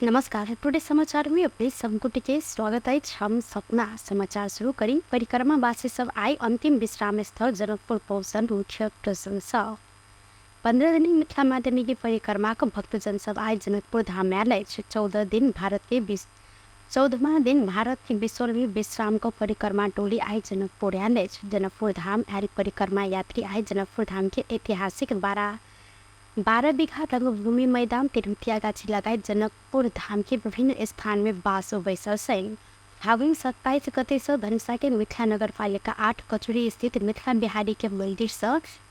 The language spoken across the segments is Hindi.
नमस्कार। टुडे समाचार में अपने सबको टिके स्वागत है। हम सपना समाचार शुरू करी। परिक्रमा वासी सब आई अंतिम विश्राम स्थल जनकपुर पहुंचन मुख्य प्रशंसा। 15 दिन मिथिला माध्यमिक परिक्रमा को भक्तजन सब आई जनकपुर धाम में 14 दिन भारत के 14वां दिन भारत की विश्वव्यापी विश्राम को परिक्रमा टोली आई जनकपुर जनकपुर धाम आदि परिक्रमा यात्री आई जनकपुर धाम के ऐतिहासिक 12 बीघा रंगभूमि मैदान तिरुथिया गाछी लगायत जनकपुर धाम के विभिन्न स्थान में बासो बैसल सैन। फागुन 27 गते से धनुषा के मिथिला नगर पालिका 8 कचुरी स्थित मिथिला बिहारी के मंदिर से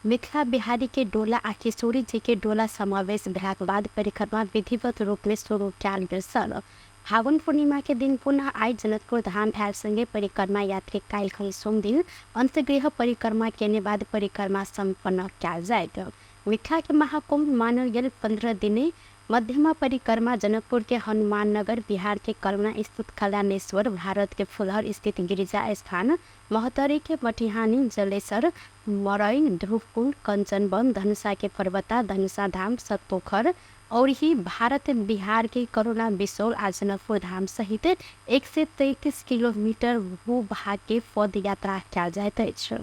मिथिला बिहारी के डोला आ किशोरी जी के डोला समावेश भेलाक बाद परिक्रमा विधिवत रूप में शुरू कयल गेल छल। फागुन पूर्णिमा के दिन पुनः आई जनकपुर धाम आयल संगे परिक्रमा यात्री काल्हि सोम दिन अंतगृह परिक्रमा केने बाद परिक्रमा सम्पन्न कयल जायत। मिथिला के महाकुंभ मानल गेल 15 दिने मध्यमा परिक्रमा जनकपुर के हनुमान नगर, बिहार के कलना स्थित कल्याणेश्वर, भारत के फुलहर स्थित गिरिजा स्थान, महतरी के मटिहानी, जलेसर, मरई, ध्रुवकुंड, कंचनवन, धनुषा के पर्वता, धनुषा धाम, सतपोखर और ही भारत बिहार के करुणा बिसौल आ जनकपुर धाम सहित 133 किलोमीटर भूभाग के पद यात्रा कयल जाइत अछि।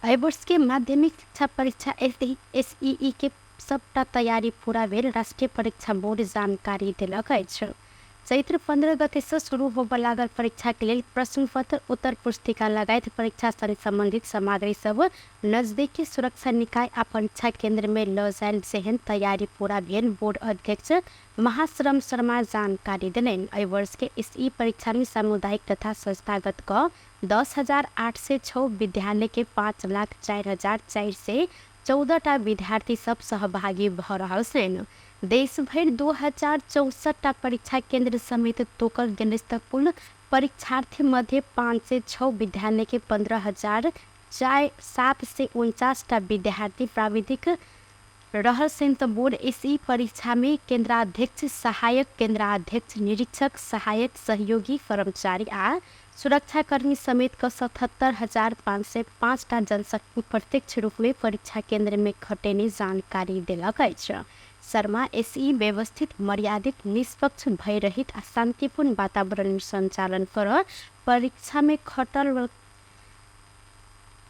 एहि वर्ष के माध्यमिक शिक्षा परीक्षा SEE के सबटा तैयारी पूरा भेल राष्ट्रीय परीक्षा बोर्ड जानकारी देलक अछि। चैत्र 15 गते से शुरू होबय लागल परीक्षा के लिए प्रश्न पत्र, उत्तर पुस्तिका लगायत परीक्षा से संबंधित सामग्री सब नजदीकी सुरक्षा निकाय आ परीक्षा केंद्र में ल जायल जेहन तैयारी पूरा भेल बोर्ड अध्यक्ष महाश्रम शर्मा जानकारी देलनि। एहि वर्ष के SEE परीक्षा में सामुदायिक तथा संस्थागत क 10,806 विद्यालय के 5,04,414 विद्यार्थी सब सहभागी भ रहल छनि। देश भर 2064 परीक्षा केंद्र समेत तोकल गेल कुल परीक्षार्थी मध्य 506 विद्यालय के 15,749 विद्यार्थी प्राविधिक रहल सेंत बोर्ड SEE परीक्षा में केंद्राध्यक्ष, सहायक केंद्राध्यक्ष, निरीक्षक, सहायक सहयोगी कर्मचारी आ सुरक्षाकर्मी समेत 77,505 जनशक्ति प्रत्यक्ष रूप में परीक्षा केंद्र में खटेने जानकारी देलक अछि। शर्मा SEE व्यवस्थित, मर्यादित, निष्पक्ष, भयरहित आ शांतिपूर्ण वातावरण में संचालन कर परीक्षा में खटल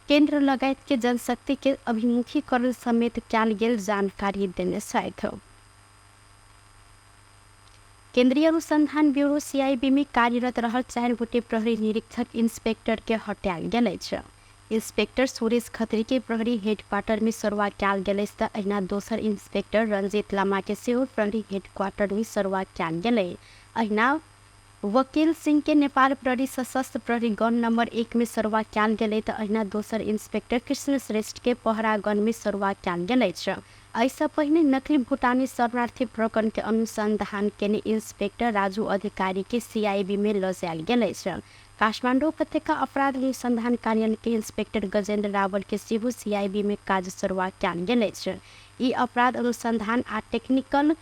केंद्र लगायत के जनशक्ति के अभिमुखीकरण समेत कयल गेल जानकारी देने छथि। केंद्रीय अनुसंधान ब्यूरो CIB में कार्यरत रहल 4 गोटे प्रहरी निरीक्षक इंस्पेक्टर के हटायल गेल अछि। इंस्पेक्टर सुरेश खत्री के प्रहरी हेडक्वार्टर में सरुआ कयल गेल अछि तऽ अहिना दोसर इंस्पेक्टर रंजीत लामा के सेहो प्रहरी हेडक्वार्टर में सरुआ कयल गेल। अहिना वकील सिंह के नेपाल प्रहरी सशस्त्र प्रहरी गण नंबर 1 में सरुआ कयल गेल तऽ अहिना दोसर इंस्पेक्टर कृष्ण श्रेष्ठ के पहरा गण में सरुआ कयल गेल अछि। ऐसा पहले नकली भूटानी शरणार्थी प्रकरण के अनुसंधान केने इंस्पेक्टर राजू अधिकारी के CIB में ल जायल गेल अछि। काठमांडू उपत्यका अपराध अनुसंधान कार्यालय के इंस्पेक्टर गजेंद्र रावल के सेहो CIB में काज शुरुआत कयल गेल अछि। ई अपराध अनुसंधान आ टेक्निकल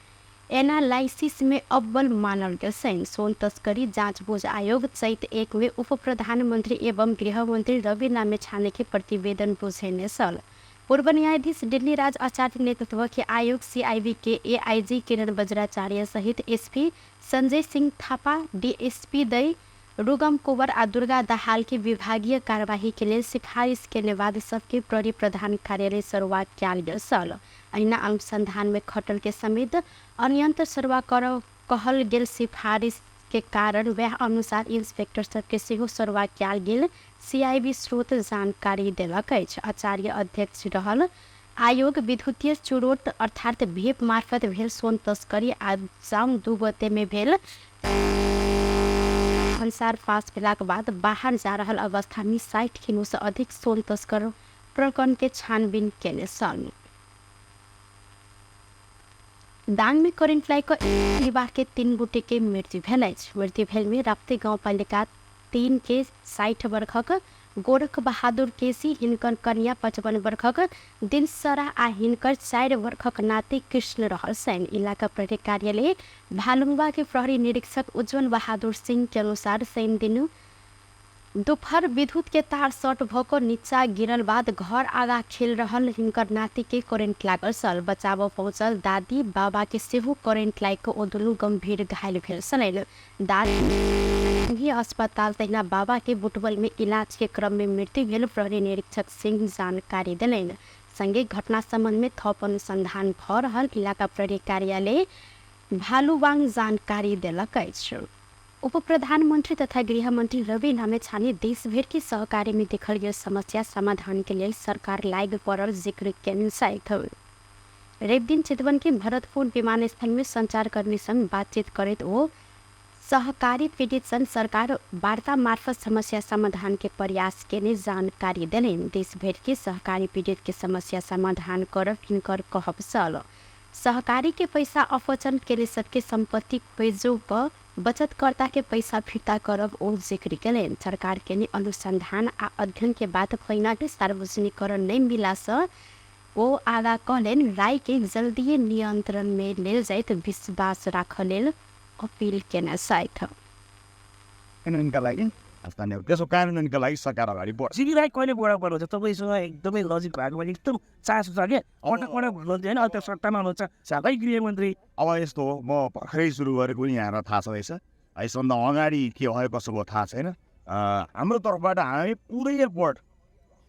एनालाइसिस में अव्वल मानल गेल छनि। सोन तस्करी जांच बोझ आयोग चैत 1 में उप प्रधानमंत्री एवं गृह मंत्री रवि लामेछाने के प्रतिवेदन बुझेने छल। पूर्व न्यायाधीश दिल्ली राज आचार्य नेतृत्व के आयोग CIB के AIG किरण वज्राचार्य सहित SP संजय सिंह थापा, DSP दई रुगम कुंवर आ दुर्गा दाहाल के विभागीय कार्यवाही के लिए सिफारिश के बाद सबके प्रहरी प्रधान कार्यालय शुरुआत कयल गेल छल। अहिना अनुसंधान में खटल के समेत अनियंत्र सरुआ कहल गेल सिफारिश के कारण वह अनुसार इंस्पेक्टर सबके सेहो सरुआ कयल गेल CIB स्रोत जानकारी देलक अछि। आचार्य अध्यक्ष रहल आयोग विद्युतीय चुरोट अर्थात भेप मार्फत भेल सोन तस्करी आ जाम 2 गते में भेल अनुसार पास भेलाक बाद बाहर जा रहल अवस्था में 60 किलो से अधिक सोन तस्कर प्रकरण के छानबीन केने छल। दांग में करेंट लाइक परिवार के 3 गोटे के मृत्यु भेल अछि। मृत्यु भेल में राप्ती गाँव पालिका 3 के 60 वर्षक गोरख बहादुर केसी, हिनकर कन्या 55 वर्षक दिनसरा आ हिनकर 4 वर्षक नाती कृष्ण रहल छनि। इलाका प्रहरी कार्यालय भालुंगवा के प्रहरी निरीक्षक उज्जवल बहादुर सिंह के अनुसार शनि दिन दोपहर विद्युत के तार शॉर्ट भको नीचा गिरल बाद घर आगा खेल रहल हिनकर नाती के करेंट लागल सल। बचाव पहुंचल दादी बाबा के सेहो करेंट लाग ओ दुनू गंभीर घायल भेल छलैन। दादी अस्पताल तहिना बाबा के बुटवल में इलाज के क्रम में मृत्यु भेल। प्रहरी निरीक्षक सिंह जानकारी दिलैन। संगे घटना संबंध में थप अनुसंधान भ रहल इलाका प्रहरी कार्यालय भालुवाङ जानकारी देलक अछि। उप प्रधानमंत्री तथा गृह मंत्री रवि लामेछाने देशभर के सहकारी में देखल गेल समस्या समाधान के लिए सरकार लाग पड़ल जिक्र केने छथि। रवि दिन चितवन के भरतपुर विमानस्थल में संचारकर्मी संग बातचीत करते ओ सहकारी पीड़ित संग सरकार वार्ता मार्फत समस्या समाधान के प्रयास केने जानकारी देलैन। देशभर के सहकारी पीड़ित के समस्या समाधान करब हिनकर कहब छल। सहकारी के पैसा अपचन के सबके संपत्ति पेजो पर बचतकर्ता के पैसा फिर्ता करब ओ जिक्र केलैन। सरकार के अनुसंधान आ अध्ययन के बाद पैना के सार्वजनिकरण नहीं मिला से ओ आगा कहलेन राय के जल्दी नियंत्रण में लेल जाइत विश्वास राख लेल अपील केने छथि। कानुनका लागि स्थानीय त्यसो कानुनका लागि सरकार अगाडि बढ्छ। सिबी राई कहिले बढा पर्छ तपाईँसँग एकदमै लजिक भएको भने एकदम चासो छ क्या अटक भन्नुहुन्छ होइन त्यो सट्टामा हुनुहुन्छ साथै गृहमन्त्री। अब यस्तो हो म भर्खरै सुरु गरेको नि यहाँलाई थाहा छ रहेछ यसभन्दा अगाडि के भयो कसो भयो थाहा छैन। हाम्रो तर्फबाट हामी पुरै एफर्ट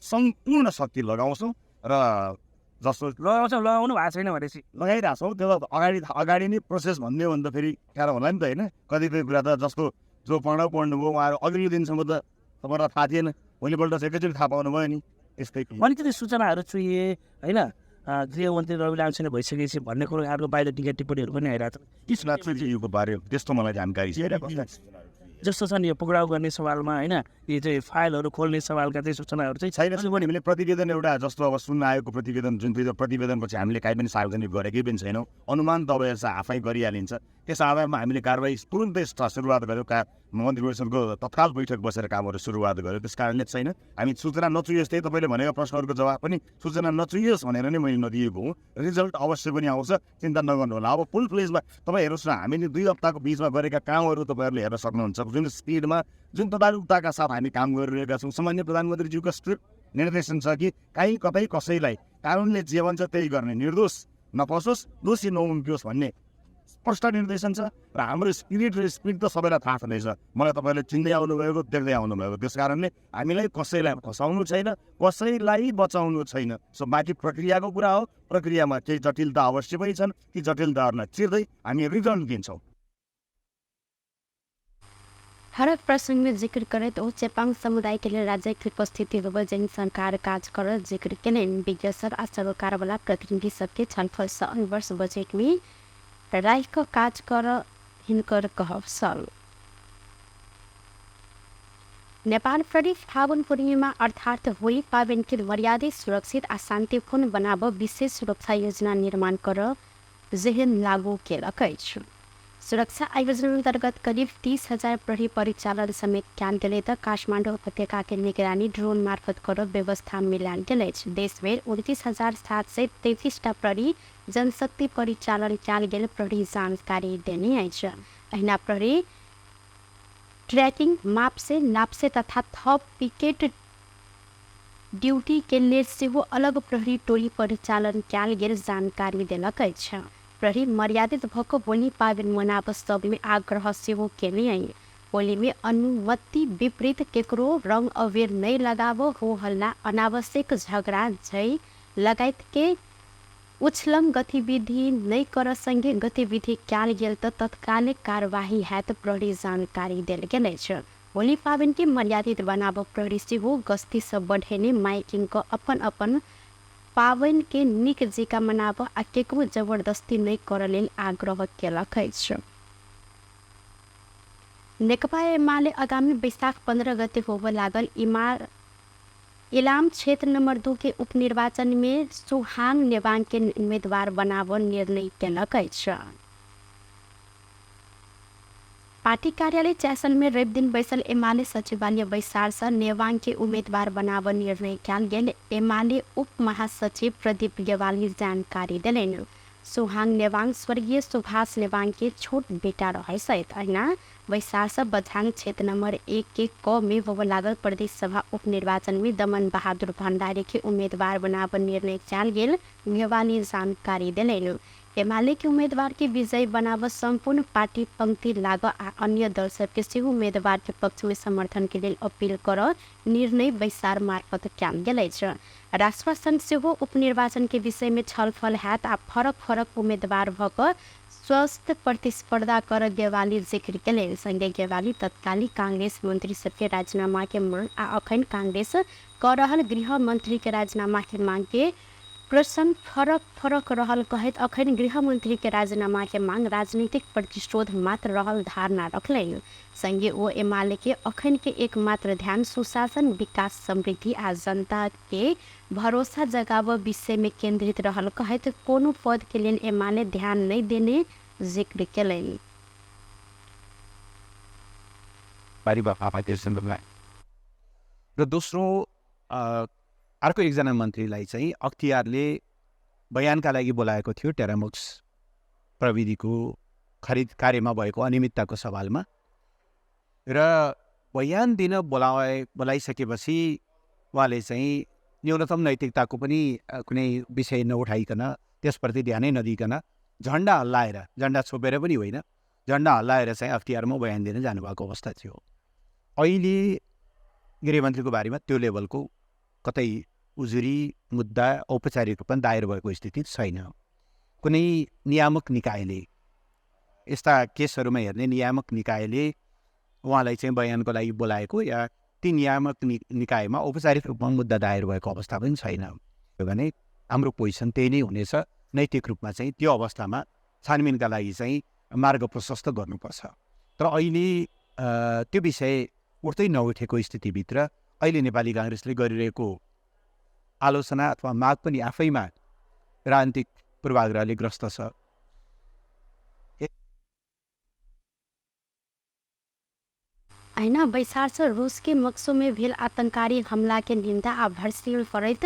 सम्पूर्ण शक्ति लगाउँछौँ र जस्तो लगाउनु भएको छैन भनेपछि लगाइरहेको छौँ त्यो अगाडि नै प्रोसेस भन्ने हो भने त फेरि गाह्रो होला नि त होइन। कतिपय कुरा त जस्तो जो पढ्नुभयो उहाँहरू अघिल्लो दिनसम्म त तपाईँलाई थाहा थिएन भोलिपल्ट चाहिँ एकैचोटि थाहा पाउनुभयो नि यस्तै अलिकति सूचनाहरू चुहिए होइन गृहमन्त्री रवि लामिछाने भइसकेपछि भन्ने कुरोहरूको बाहिर टिका टिप्पणीहरू पनि आइरहेको छ। सूचना चुहिएको बारे त्यस्तो मलाई जानकारी छ। जस्तो छ नि यो पक्राउ गर्ने सवालमा होइन यो चाहिँ फाइलहरू खोल्ने सवालका चाहिँ सूचनाहरू चाहिँ छैन पनि हामीले प्रतिवेदन एउटा जस्तो अब सुन्न आएको प्रतिवेदन जुन प्रतिवेदनपछि हामीले काहीँ पनि सार्वजनिक गरेकै पनि छैनौँ। अनुमान तपाईँ आफै गरिहालिन्छ। त्यस आधारमा हामीले कारवाही तुरुन्तै सुरुवात गऱ्यौँ। मन्त्री परिषदको तत्काल बैठक बसेर कामहरू सुरुवात गऱ्यो। त्यस कारणले छैन हामी सूचना नचुहियोस् त्यही तपाईँले भनेको प्रश्नहरूको जवाब पनि सूचना नचुहियोस् भनेर नै मैले नदिएको हो। रिजल्ट अवश्य पनि आउँछ चिन्ता नगर्नु होला। अब फुल फ्लेजमा तपाईँ हेर्नुहोस् न हामीले 2 हप्ताको बिचमा गरेका कामहरू तपाईँहरूले हेर्न सक्नुहुन्छ। जुन स्पिडमा जुन तदारुकताका साथ हामी काम गरिरहेका छौँ। सामान्य प्रधानमन्त्रीज्यूको स्ट्रिक्ट निर्देशन छ कि कहीँ कतै कसैलाई कानुनले जे भन्छ त्यही गर्ने निर्दोष नफसोस् दोषी नउम्कियोस् भन्ने स्पष्ट निर्देशन छ। र हाम्रो स्पिड त सबैलाई थाहा छँदैछ। मलाई तपाईँले चिन्दै आउनुभएको देख्दै आउनुभएको त्यस कारणले हामीलाई कसैलाई फसाउनु छैन कसैलाई बचाउनु छैन। सो बाँकी प्रक्रियाको कुरा हो। प्रक्रियामा केही जटिलता अवश्य पनि छन् ती जटिलताहरूलाई चिर्दै हामी रिजल्ट दिन्छौँ। हर प्रसंग में जिक्र करे तो चेपांग समुदाय के लिए राज्य की उपस्थिति हो जन सरकार कार्य कर जिक्र के विज्ञ सब आ सरकार वाला प्रतिनिधि सबके छलफल वर्ष बजेट में राय का काज कर हिनकर कहब सल। नेपाल प्रहरी फागुन पूर्णिमा अर्थात होली पावन के मर्यादित सुरक्षित आ शांतिपूर्ण बनाब विशेष सुरक्षा योजना निर्माण कर जेहन लागू केलक अछि। सुरक्षा आयोजना अंतर्गत करीब 30,000 प्रहरी परिचालन समेत कैल गेले त काठमाडौँ उपत्यका के निगरानी ड्रोन मार्फत कर व्यवस्था मिलान गेल। देशभर 29,733 प्रहरी जनशक्ति परिचालन कैल गेल प्रहरी जानकारी देने अछि। अहिना प्रहरी ट्रैकिंग माप से नाप से तथा थप पिकेट ड्यूटी के लिए सेहो अलग प्रहरी टोली परिचालन कैल गेल जानकारी देलक अछि। प्रहरी मर्यादित भएको होली पावन मनाव सब में आग्रह सेहो केने आई। होली में अनुमति विपरीत केकरो रंग अबीर नहीं लगावो हो हल्ला अनावश्यक झगड़ा झै लगायत के उछलंग गतिविधि नहीं कर संगे गतिविधि कैल गेल त तत्कालिक कार्यवाही हैत प्रहरी जानकारी देल गेल अछि। होली पावन के मर्यादित बनाव प्रहरी सेहो गस्ती से बढ़ेने माइकिंग को अपन पावन के निक जिका मनाव आ केकरो जबरदस्ती नहीं कर लेल आग्रह केलक अछि। नेकपा एमाले आगामी वैशाख 15 गते होबे लागल इलाम क्षेत्र नंबर 2 के उपनिर्वाचन में सुहाङ नेवाङ के उम्मीदवार बनाव निर्णय केलक अछि। पार्टी कार्यालय चैसल में रवि दिन बैसल एमाले सचिवालय बैसार से नेवाङ के उम्मीदवार बनाव निर्णय कैल गेल। एमाले उप महासचिव प्रदीप गेवाली जानकारी दिलेन। सुहाङ नेवाङ स्वर्गीय सुभाष नेवाङ के छोट बेटा रहे सहित अहिना वैशाख बझाङ क्षेत्र नंबर 1 के क में होवे लागल प्रदेश सभा उपनिर्वाचन में दमन बहादुर भण्डारी के उम्मीदवार बनावन निर्णय चाल गेल गेवाली जानकारी दिलैन। एमाले के उम्मीदवार के विजयी बनाव संपूर्ण पार्टी पंक्ति लाग आ अन्य दल सबके सेहो उम्मीदवार के पक्ष में समर्थन के लिए अपील कर निर्णय वैसार मार्फत क्याल गेलै छ। राष्ट्र संघ सेहो उपनिर्वाचन के विषय में छलफल हैत आ फरक फरक उम्मीदवार भक स्वस्थ प्रतिस्पर्धा कर गेवाली जिक्र केले। संगे गेवाली तत्कालीन कांग्रेस मंत्री सबके राजीनामा के मांग आ अखन कांग्रेस कर रहल गृह मंत्री के राजीनामा के मांग के प्रश्न फरक रहल कहत अखन गृह मंत्री के राजीनामा के मांग राजनीतिक प्रतिशोध मात्र रहल धारणा रखलैन। संगे ओ एमाले के अखन के एकमात्र ध्यान सुशासन विकास समृद्धि आ जनता के भरोसा जगाव विषय में केंद्रित रहल कहत कोनो पद के लिए एमाले ध्यान नहीं देने जिक्र केलैन। र दोस्रो अर्को एकजना मन्त्रीलाई चाहिँ अख्तियारले बयानका लागि बोलाएको थियो टेरामोक्स प्रविधिको खरिद कार्यमा भएको अनियमितताको सवालमा र बयान दिन बोलाइसकेपछि उहाँले चाहिँ न्यूनतम नैतिकताको पनि कुनै विषय नउठाइकन त्यसप्रति ध्यानै नदिइकन झन्डा हल्लाएर, झन्डा छोपेर पनि होइन, झन्डा हल्लाएर चाहिँ अख्तियारमा बयान दिन जानुभएको अवस्था थियो। अहिले गृहमन्त्रीको बारेमा त्यो लेभलको कतै उजुरी मुद्दा औपचारिक रूपमा दायर भएको स्थिति छैन। कुनै नियामक निकायले, यस्ता केसहरूमा हेर्ने नियामक निकायले उहाँलाई चाहिँ बयानको लागि बोलाएको या ती नियामक निकायमा औपचारिक रूपमा मुद्दा दायर भएको अवस्था पनि छैन भने हाम्रो पोजिसन त्यही नै हुनेछ। नैतिक रूपमा चाहिँ त्यो अवस्थामा छानबिनका लागि चाहिँ मार्ग प्रशस्त गर्नुपर्छ। तर अहिले त्यो विषय उठ्दै नउठेको स्थितिभित्र अहिले नेपाली काङ्ग्रेसले गरिरहेको आलोचना अथवा माग पनि आफैमा राजनीतिक पूर्वाग्रहले ग्रस्त छ। ऐना वैशाख रूस के मक्सो में भेल आतंकारी हमला के निंदा आ भरसिल करैत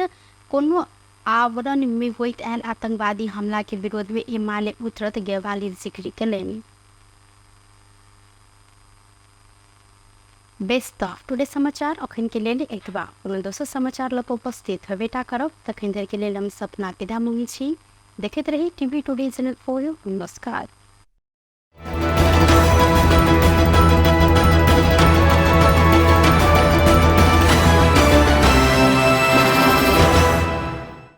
कोनो आवरण में होइत आयल आतंकवादी हमला के विरोध में एमाले उतरत गेवाली जिक्र केलनि। बेस्ट टुडे समाचार अखन के लेल एतबा। कोनो दोसर समाचार लप उपस्थित हेबेटा करब तखन धरि के लेल हम सपना विदा मंगी छी। देखैत रही टीवी टुडे चैनल 4। नमस्कार।